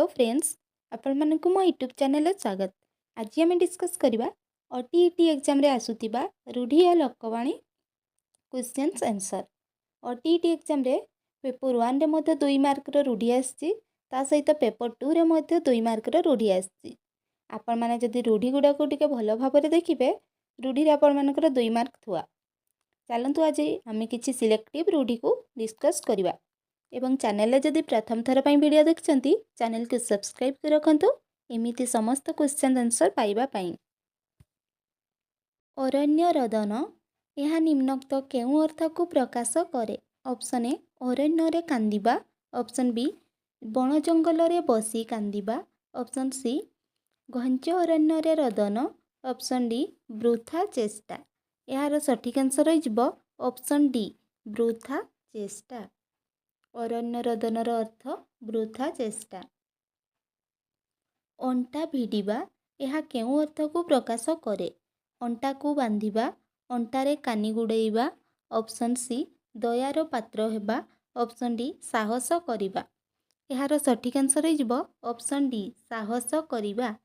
Hello friends आपण मानक मो यूट्यूब चैनल स्वागत। आज आम डिस्कस करवा ओटीईटी एग्जाम रे आसुतिबा रूढ़ी और Lokvani questions answer. OTET exam रे पेपर 1 रे मध्य 2 मार्क रो रूढ़ी आछि, ता सहित पेपर 2 रे मध्य 2 मार्क रो रूढ़ी आछि। आपण माने जदि रूढ़ी गुडा को टिके भलो भाबरे देखिबे, रूढ़ी रे आपण मानकर 2 मार्क थुआ। चलंतु आज आम किछि सिलेक्टिव रूढ़ी को डिस्कस करवा। एवं चैनल जदि प्रथम थर पर वीडियो देखते चैनल को सब्सक्राइब कर रखु एमती समस्त क्वेश्चन आंसर पाइबा पाई। अरण्य रदन यह निम्नोक्त केउ अर्थ को प्रकाश करे? ऑप्शन ए अरण्य रे कांदिबा, ऑप्शन बी बण जंगल रे बसी कांदिबा, ऑप्शन सी घंच अरण्य रे रदन, ऑप्शन डी वृथा चेष्टा। यार सठिक आंसर हो ऑप्शन डी वृथा चेष्टा। अरण्य रदनर अर्थ वृथा चेष्टा। अंटा भिड़िबा यह केउ अर्थ को प्रकाश करे? अंटा को बांधिबा, अंटारे कानी गुड़ेइबा, ऑप्शन सी दयार पात्र हेबा, ऑप्शन डी साहस करिबा। यार सठिक आंसर हो ऑप्शन डी साहस करिबा।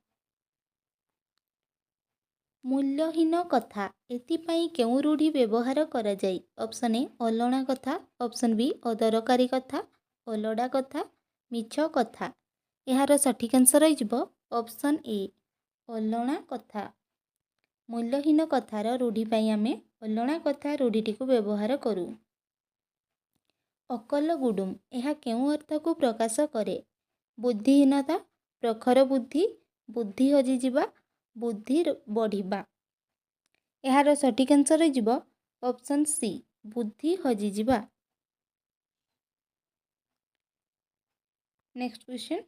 मूल्यहीन कथा एथिपाई केउ रूढ़ी व्यवहार करा जाई? ऑप्शन ए अलणा कथा, ऑप्शन बी अदरकारी कथा, अलड़ा कथा, मिछ कथा। यार सठिक आंसर हो ऑप्शन ए अलणा कथा। मूल्यहीन कथार रूढ़ी पाई आमे अलणा कथा रूढ़ीटी को व्यवहार करूँ। अकल गुडुम यह केउ अर्थ को प्रकाश करे? बुद्धिहीनता, प्रखर बुद्धि, बुद्धि हजिजिबा, बुद्धि बढ़िबा। यार सठिक आंसर हो ऑप्शन सी बुद्धि हजिजिबा। नेक्स्ट क्वेश्चन,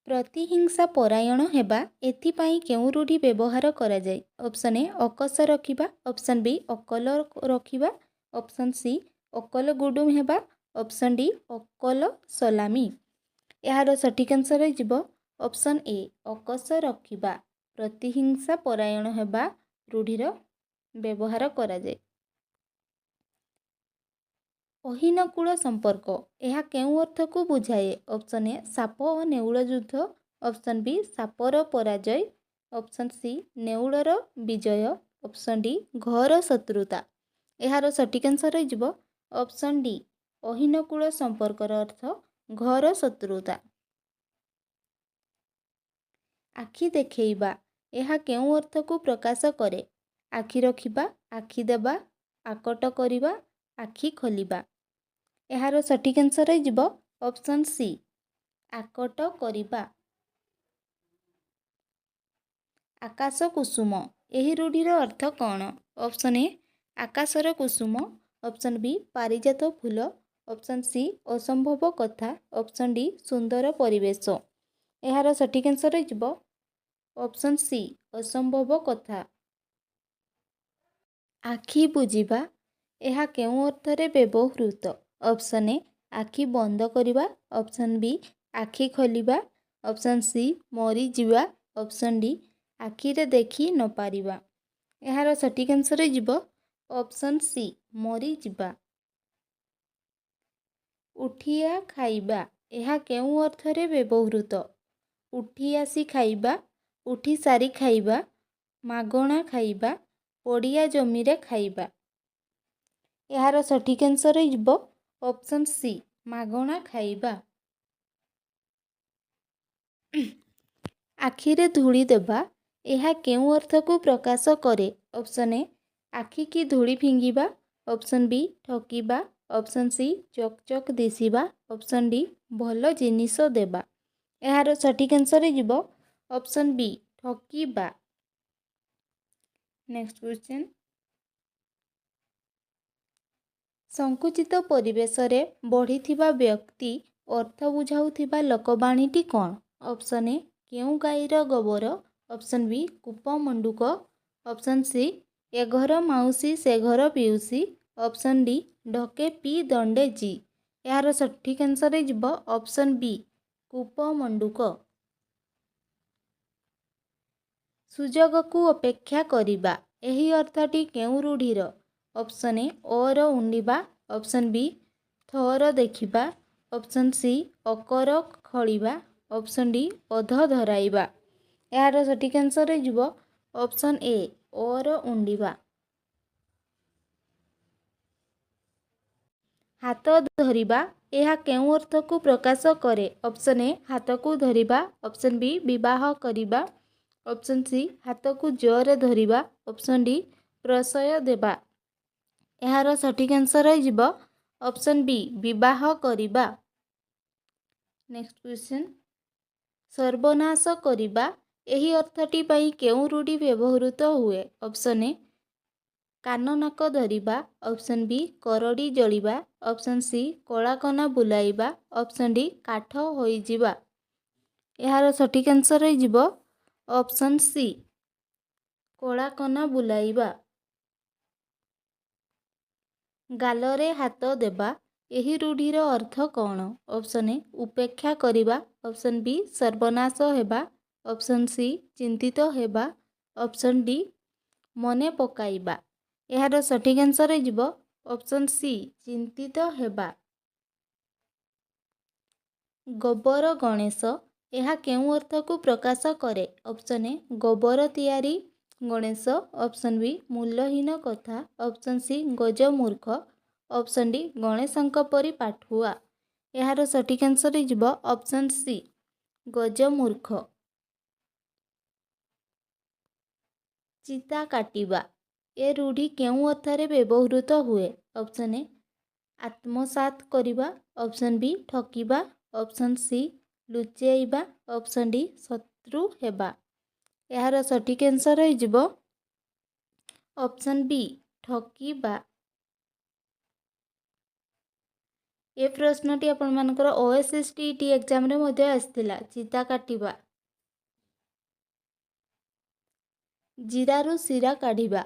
प्रतिहिंसा परायण हेबा एथिपाई केउ रूढ़ी व्यवहार करा जाय? ऑप्शन ए अकस रखिबा, ऑप्शन बी अकल रखिबा, ऑप्शन सी अकल गुडुम हेबा, ऑप्शन डी अकल सलामी। यार सठिक आंसर हो ऑप्शन ए अकस रखिबा। प्रतिहिंसा परायण हेबा रूढ़ीर व्यवहार करा जाय। अहीनकूल संपर्क यह केउ अर्थ को बुझाए? ऑप्शन ए साप और नेउल युद्ध, ऑप्शन बी सापर पराजय, ऑप्शन सी नेउलर विजय, ऑप्शन डी घर शत्रुता। यार सठिक आंसर हो ऑप्शन डी अहीनकूल संपर्कर अर्थ घर शत्रुता। आखि देखैबा यह केउ अर्थ को प्रकाश करे? आखि रखिबा, आखि देबा, आकट करिबा, आखि खोलिबा। यार सठिक आंसर हो ऑप्शन सी आकट करिबा। आकाश कुसुम यही रूढ़ीर अर्थ कौन? ऑप्शन ए आकाशर कुसुम, ऑप्शन बी पारिजात फूल, ऑप्शन सी असंभव कथा, ऑप्शन डी सुंदर परिवेश। यार सठिक आंसर हो ऑप्शन सी असंभव कथा। आखि बुझिबा यह केउ अर्थरे व्यवहृत? ऑप्शन ए आखि बंद करिबा, ऑप्शन बी आखि खोलिबा, ऑप्शन सी मरी जिबा, ऑप्शन डी आखिरे देखी न पारिबा। यार सठिक आंसर हो ऑप्शन सी मरी जिबा। उठिया खाइबा यह केउ अर्थरे व्यवहृत? उठी आसी खाइबा, उठी सारी खाइबा, मागणा खाइबा, पड़िया जमीरे खाइबा। यार सठिक आंसर हो ऑप्शन सी मागणा खाइबा। आखिरे धूली देबा यह केउ अर्थ को प्रकाश करे? ऑप्शन ए आखि की धूली फिंगिबा, ऑप्शन बी ठकिबा, ऑप्शन सी चक चक दिशिबा, ऑप्शन डी भल जिनिस देबा। यार सठिक आंसर हो ऑप्शन बी ठकिबा। नेक्स्ट क्वेश्चन, संकुचित परिवेश रे बढ़िथिबा व्यक्ति अर्थ बुझाउथिबा लोकवाणीटी कौन? ऑप्शन ए केउ गाईर गोबर, ऑप्शन बी कूप मंडूक, ऑप्शन सी ए घर माउसी से घर पिउसी, ऑप्शन डी ढके पी दंडे जी। यार सठिक आंसर हो ऑप्शन बी कूप मंडूक। सुजोग को अपेक्षा करिबा यही अर्थटी केउ रूढ़ीर? ऑप्शन ए और उंडिबा, ऑप्शन बी थर देखिबा, ऑप्शन सी अकर खड़िबा, ऑप्शन डी अध धराइबा। यार सठिक आंसर हो ऑप्शन ए और उंडीबा। हाथ धरिबा यह केउं अर्थ को प्रकाश करे? ऑप्शन ए हाथ को धरिबा, ऑप्शन बी विवाह करिबा, ऑप्शन सी हाथ को जोरे धरिबा, ऑप्शन डी प्रशय देबा। यार सठिक आंसर हो ऑप्शन बी विवाह करिबा। नेक्स्ट क्वेश्चन, सर्वनाश करिबा यही अर्थटी पई केउं रूढ़ी व्यवहृत हुए? ऑप्शन ए कान नाक धरिबा, ऑप्शन बी करड़ी जलिबा, ऑप्शन सी कलाकना बुलाइबा, ऑप्शन डी काठ होइजिबा। यार सठिक आंसर हो ऑप्शन सी कलाकना बुलाइबा। गालरे हाथ देबा यही रूढ़ीर अर्थ कौन? ऑप्शन ए उपेक्षा करिबा, ऑप्शन बी सर्वनाश हेबा, ऑप्शन सी चिंतित हेबा, ऑप्शन डी मने पकाइबा। यार सठिक आंसर हो ऑप्शन सी चिंतित हेबा। गोबर गणेश यह केउं अर्थ को प्रकाश करे? ऑप्शन ए गोबर तियारी गणेश, ऑप्शन बी मूल्यहीन कथा, ऑप्शन सी गजमूर्ख, ऑप्शन डी गणेशଙ୍କ परी पाठुआ। यार सठिक आंसर हो ऑप्शन सी गजमूर्ख। चिता काटिबा ए रूढ़ी केउं अर्थरे व्यवहृत हुए? ऑप्शन ए आत्मसात करिबा, ऑप्शन बी ठकिबा, ऑप्शन सी लुचेइबा, ऑप्शन डी शत्रु हेबा। यार सठिक आंसर हो ऑप्शन बी ठकिबा। ए प्रश्नटी आपण मानकर OSSTT एग्जाम रे मध्ये आस्थिला। चिता काटिबा। जीरारु शिरा काढ़िबा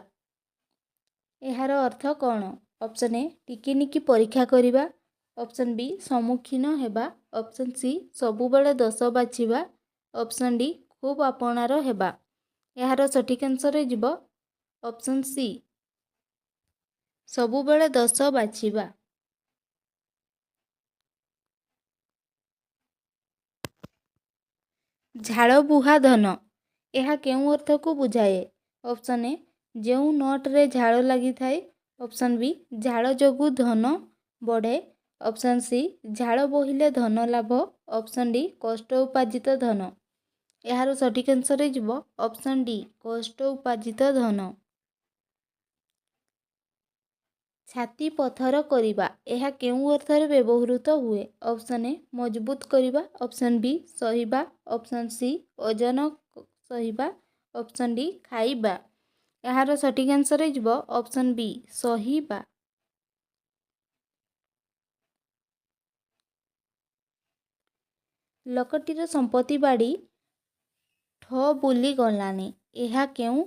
यार अर्थ कौन? ऑप्शन ए टिकिनिकी परीक्षा करिबा, ऑप्शन बी सम्मुखीन हेबा, ऑप्शन सी सबुबेले दोष बाछिबा, ऑप्शन डी खूब आपणार हेबा। यार सठिक आंसर हो ऑप्शन सी सबुबेले दोष बाछिबा। झाड़ बुहा धन यह केउं अर्थ को बुझाए? ऑप्शन ए जेउ नट रे झाड़ लगी थाए, ऑप्शन बी झाड़ जोगु धन बढ़े, ऑप्शन सी झाड़ बोहिले धन लाभ, ऑप्शन डी कष्ट उपार्जित धन। यार सठिक आंसर हो ऑप्शन डी कष्ट उपार्जित धन। छाती पथर करिबा यह केउं अर्थरे व्यवहृत हुए? ऑप्शन ए मजबूत करिबा, ऑप्शन बी सहिबा, ऑप्शन सी ओजन सहिबा, ऑप्शन डी खाइबा। यार सठिक आंसर हो ऑप्शन बी सहिबा। लोकटीर संपत्ति बाड़ी ठ बुली गलानी यह केउं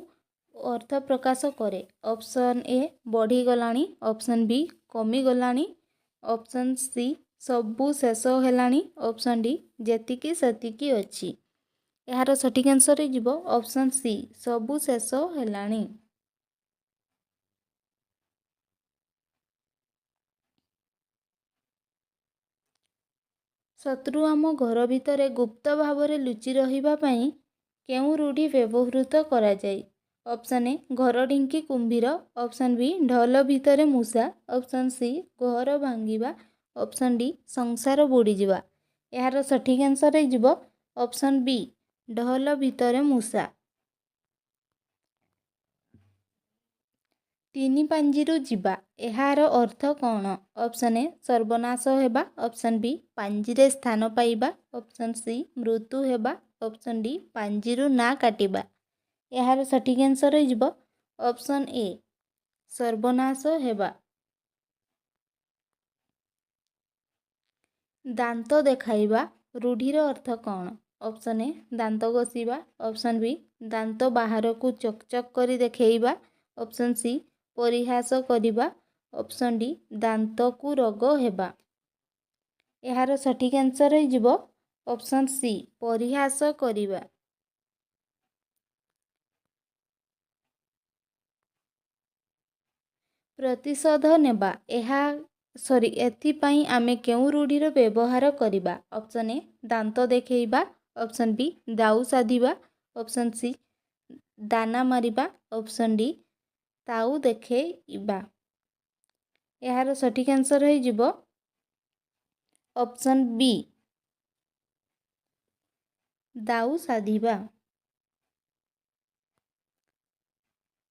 अर्थ प्रकाश करे? ऑप्शन ए बढ़ी गलानी, ऑप्शन बी कमी गलानी, ऑप्शन सी सबू शेष हेलानी, ऑप्शन डी जेतिकी सेतिकी अछि। यार सठिक आंसर हो ऑप्शन सी सबू शेष हेलानी। शत्रु आम घर भितर गुप्त भाव में लुचि रहिबा पई केउं रूढ़ी व्यवहृत करा जाय? ऑप्शन ए घर ढिंकी कुंभीर, ऑप्शन बी ढोल भितर मूषा, ऑप्शन सी घर भांगिबा, ऑप्शन डी संसार बुड़ीजिबा। यार सठिक आंसर हो ऑप्शन बी ढोल भितर मूषा। तीन पांजिरु जीवा यार अर्थ कौन? ऑप्शन ए सर्वनाश हेबा, ऑप्शन बी पांजिरे स्थान पाइबा, ऑप्शन सी मृत्यु हेबा, ऑप्शन डी पांजिरु ना काटिबा। यार सठिक आंसर हो ऑप्शन ए सर्वनाश हेबा। दांत देखाइबा रूढ़ीर अर्थ कौन? ऑप्शन ए दांत घषिबा, ऑप्शन बी दांत बाहर को चकचक करी देखेइबा, ऑप्शन सी परिहास करिबा, ऑप्शन डी दांत को रोग हेबा। यार सठिक आंसर हो ऑप्शन सी परिहास करिबा। प्रतिशोध नेबा यह एथिपाई आमे केउं रूढ़ीर व्यवहार करिबा। ऑप्शन ए दांत देखैबा, ऑप्शन बी दाऊ साधिबा, ऑप्शन सी दाना मारिबा, ऑप्शन डी ताऊ देखैबा। यार सठिक आंसर हो जिवो ऑप्शन बी दाऊ साधिबा।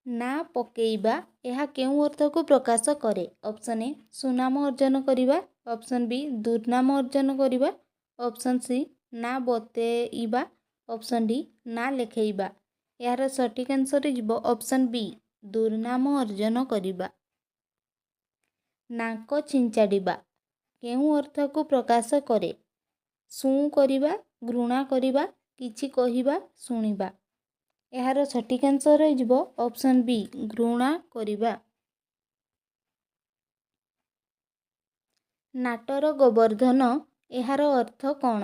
ना पकेइबा यह केउं अर्थ को प्रकाश करे। ऑप्शन ए सुनाम अर्जन करिबा, ऑप्शन बी दुर्नाम अर्जन करिबा, ऑप्शन सी ना बतेइबा, ऑप्शन डी ना लेखैबा। यार सठिक आंसर जिवो ऑप्शन बी दुर्नाम अर्जन करिबा। नाक छिंचाड़िबा केउं अर्थ को प्रकाश करे। सुं करिबा, घृणा करिबा, किछि कहिबा, शुणिबा। यार सठिक आंसर हो ऑप्शन बी घृणा करिबा। नाटर गोवर्धन यार अर्थ कौन।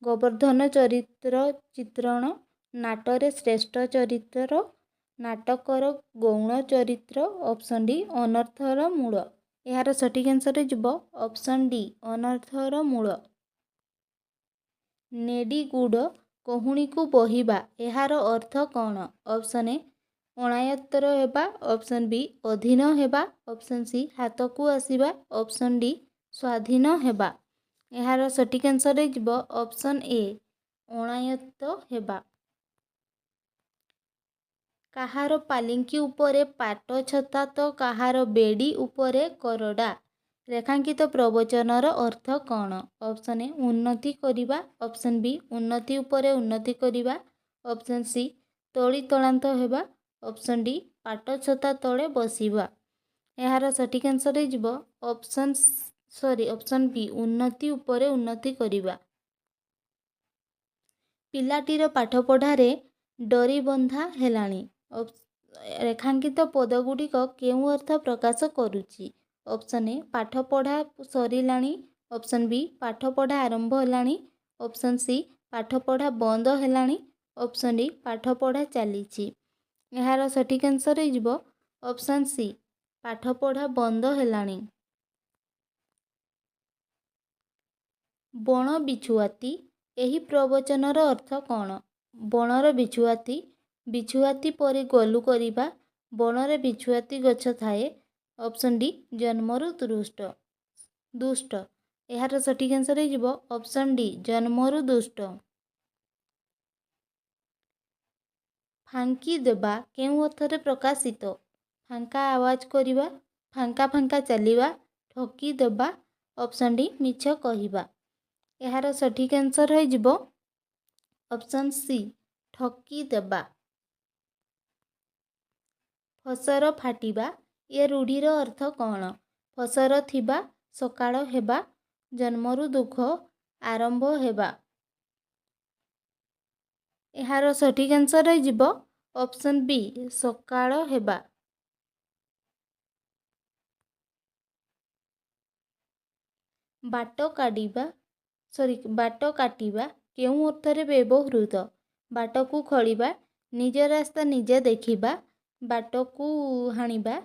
गोवर्धन चरित्र चित्रण, नाटरे श्रेष्ठ चरित्र, नाटकर गौण चरित्र, ऑप्शन डी अनर्थर मूल। यार सठिक आंसर हो ऑप्शन डी अनर्थर मूल। नेडी गुड़ कहुणी को बहिबा यार अर्थ कौन। ऑप्शन ए अणायत्तर हेबा, ऑप्शन बी अधीन हेबा, ऑप्शन सी हाथ को आसीबा, ऑप्शन डी स्वाधीन हेबा। यार सठिक आंसर हो ऑप्शन ए अणायत्त हेबा। काहार पालिंकी उपरे पाट छता तो काहार बेड़ी उपरे करडा। रेखांकित प्रवचनर अर्थ कौन। ऑप्शन ए उन्नति करिबा, ऑप्शन बी उन्नति उपरे उन्नति करिबा, ऑप्शन सी तोड़ी तलांत हेबा, ऑप्शन डी पाट छता तले बसिबा। यार सठिक आंसर हो ऑप्शन बी उन्नति उपरे उन्नति करिबा। पिलाटीर पाठ पढ़ारे डरी बंधा हेलाणी। रेखांकित पदगुड़िक केउं अर्थ प्रकाश करुछि। ऑप्शन ए पाठ पढ़ा सरिलाणी, ऑप्शन बी पाठ पढ़ा आरंभ हेलाणी, ऑप्शन सी पाठ पढ़ा बंद हेलाणी, ऑप्शन डी पाठ पढ़ा चलीछि। यार सठिक आंसर हो ऑप्शन सी पाठ पढ़ा बंद हेलाणी। बण बिछुआती एही प्रवचनर अर्थ कौन। बणर बिछुआती बिछुआती परी गलु करिबा, बणरे बिछुआती गछ थाए, ऑप्शन डी जन्मरु दुष्ट। यार सठिक आंसर हो ऑप्शन डी जन्मरु दुष्ट। फांकी देबा केउं अर्थरे प्रकाशित। फांका आवाज करिबा, फांका फांका चलिबा, ठकी देबा, ऑप्शन डी मिछ कहिबा। यार सठिक आंसर हो ऑप्शन सी ठकी देबा। फसर फाटिबा ये रूढ़ीर अर्थ कौन। फसर थिबा, सकाळ हेबा, जन्मरु दुख, आरंभ हेबा। यार सठिक आंसर हो ऑप्शन बी सकाळ हेबा। बाट काटिबा केउं अर्थरे व्यवहृत। बाट को खड़िबा, निज रास्ता निजे देखिबा, बाट को हाणिबा,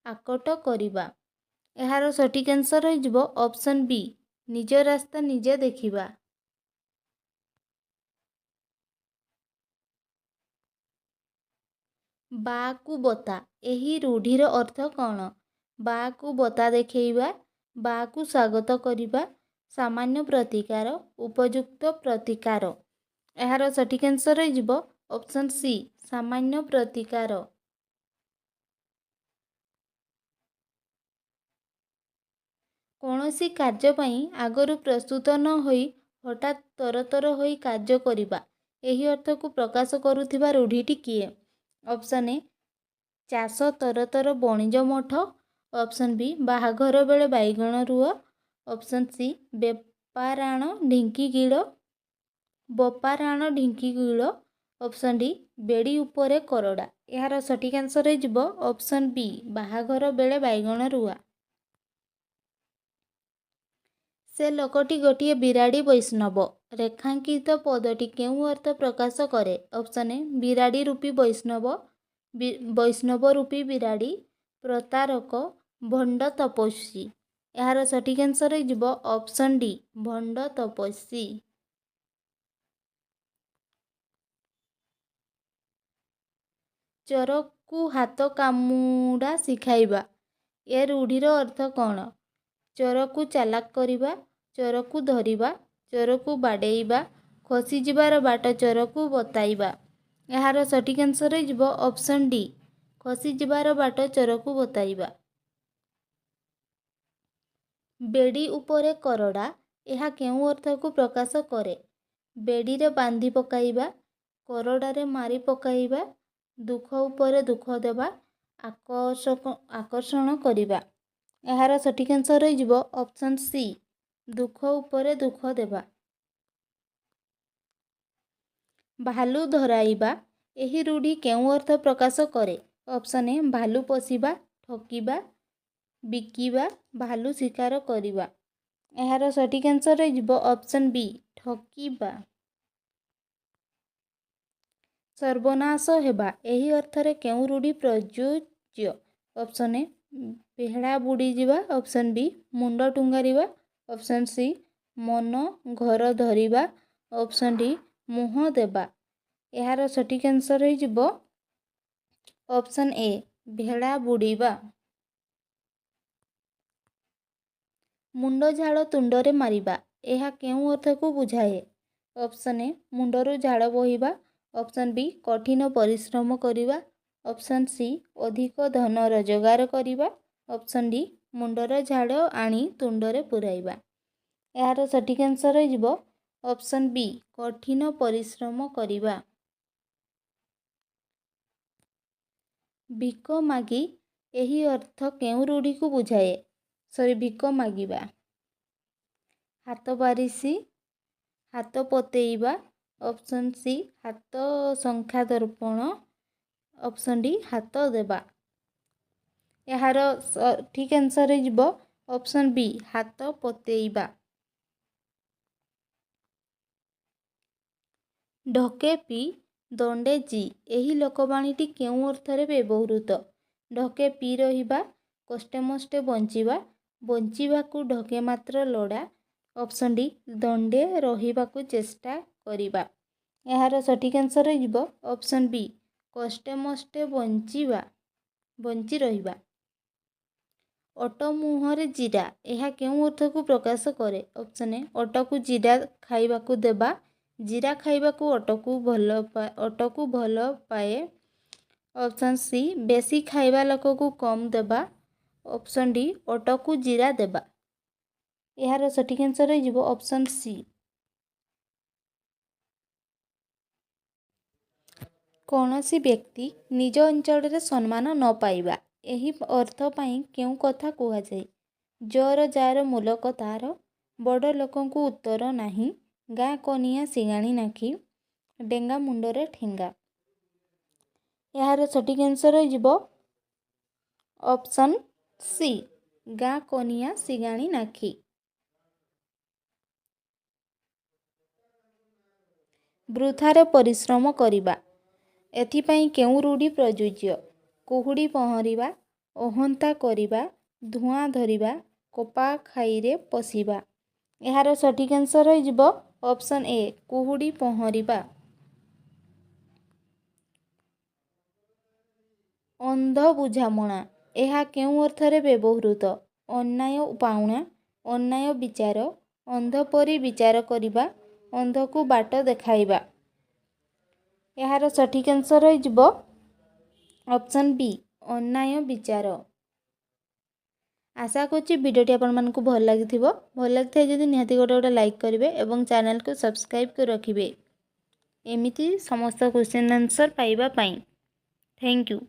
आकट करिबा। यार सठिक आंसर हो ऑप्शन बी निज रास्ता निजे देखिबा। बा को बता एही रूढ़ीर अर्थ कौन। बा को बता देखैबा, बा को स्वागत करिबा, सामान्य प्रतिकार, उपयुक्त प्रतिकार। यार सठिक आंसर हो ऑप्शन सी सामान्य प्रतिकार। कौनसी कार्य पई आगरू प्रस्तुत न होई हठात तरतर होई कार्य करिबा एही अर्थ को प्रकाश करुथिबा रूढ़ीटी किए। ऑप्शन ए चाष तरतर बणिज मठ, ऑप्शन बी बाहाघर बेले बाइगण रुआ, ऑप्शन सी बेपाराण ढिंकी गिड़, ऑप्शन डी बेड़ी उपरे करडा। यार सठिक आंसर हो ऑप्शन बी बाहाघर बेले बाइगण रुआ। से लोकटी गोटिए बिराड़ी वैष्णव। रेखांकित पदटी केउं अर्थ प्रकाश करे। ऑप्शन ए बिराड़ी रूपी वैष्णव, वैष्णव रूपी बिराड़ी, प्रतारक, भंड तपस्वी। यार सठिक आंसर हो ऑप्शन डी भंड तपस्वी। चोर को हाथ कामुड़ा शिखाइबा ए रूढ़ीर अर्थ कौन? चोर को चालाक करिबा, चोर को धरिबा, चोर को बाडेइबा, खसी जिबार बाट चोर को बताइबा। यार सठिक आंसर हो ऑप्शन डी खसी जिबार बाट चोर को बताइबा। बेड़ी उपरे करड़ा यह केउं अर्थ को प्रकाश करे? बेड़ी रे बांधी पकाइबा, करड़ारे मारी पकाइबा, दुख उपरे दुख देवा, आकर्षण करिबा। यार सठिक आंसर हो ऑप्शन सी दुख उपरे दुख देवा। भालू धराइबा यही रूढ़ी केउं अर्थ प्रकाश करे? ऑप्शन ए भालू पोषिबा, ठकिबा, बिकिबा, भालू शिकार करिबा। यार सठिक आंसर हो ऑप्शन बी ठकिबा। सर्वनाश हेबा यही अर्थरे केउं रूढ़ी प्रयोज्य? ऑप्शन ए बेहड़ा बुड़ी जिबा, ऑप्शन बी मुंड टुंगारिबा, ऑप्शन सी मन घर धरिबा, ऑप्शन डी मुह देबा। यार सठिक आंसर हो ऑप्शन ए भेड़ा बुड़ीबा। मुंड झाड़ तुंडरे मारिबा यह केउं अर्थ को बुझाए? ऑप्शन ए मुंडरू झाड़ बहिबा, ऑप्शन बी कठिन परिश्रम करिबा, ऑप्शन सी अधिक धन रोजगार करिबा, ऑप्शन डी मुंडर झाड़ आनी तुंडरे पुराइबा। यार सठिक आंसर हो ऑप्शन बी कठिन परिश्रम करिबा। भिक मागी यही अर्थ केउं रूढ़ी को बुझाए? सॉरी भिक मागिबा। हाथ बारिसी, हाथ पतेइबा, ऑप्शन सी हाथ संख्या दर्पण, ऑप्शन डी हाथ देबा। यार ठीक आंसर हो ऑप्शन बी हाथ पतेइबा। ढके पी दंडे जी यही लोकवाणीटी केउं अर्थरे व्यवहृत? ढके पी रहिबा, कष्टे मष्टे बंचिबा, बंचिबाकू ढके मात्र लोड़ा, ऑप्शन डी दंडे रहिबाकू चेष्टा करिबा। यार सठिक आंसर हो ऑप्शन बी कष्टे मष्टे बंची रहिबा। ओट मुहरे जीरा यह केउं अर्थ को प्रकाश करे? ऑप्शन ए ओटकू जीरा खाइबाकू देबा, जीरा खाइबाकू ओटकू भल पाए, ऑप्शन सी बेसी खाइबा लोक को कम देबा, ऑप्शन डी ओटकू जीरा देबा। यार सठिक आंसर हो ऑप्शन सी। कौनसी व्यक्ति निज अंचल सम्मान न पाइबा यही अर्थ पाई केउं कथा कुहाଯାଏ? जर जार मूलक तार, बड़ लोकंकु उत्तर नाही, गाँ कनिया सिगाणी नाखी, डेंगा मुंडरे ठेंगा। यार सठिक आंसर हो ऑप्शन सी गाँ कनिया सिगाणी नाखी। वृथारे परिश्रम करिबा एथिपाई केउं रूढ़ी प्रयोज्य? कुहुड़ी पहरिबा, अहंता करिबा, धुआं धरिबा, कपा खाईरे पशिबा। यार सठिक आंसर हो ऑप्शन ए कुहुड़ी पहरिबा। अंध बुझामणा यह केउं अर्थरे व्यवहृत? अन्याय पाउणा, अन्याय विचार, अंध परी विचार करिबा, अंध को बाट देखाइबा। यार सठिक आंसर हो ऑप्शन बी अन्याय विचार। आशा करुच्ची भिडियोटी आपको भल लगी भल लगी जदि निहाती गोटे गोटे लाइक करेंगे और चैनल को सब्सक्राइब कर रखिए एमती समस्त क्वेश्चन आंसर पाइबा पाई। Thank you.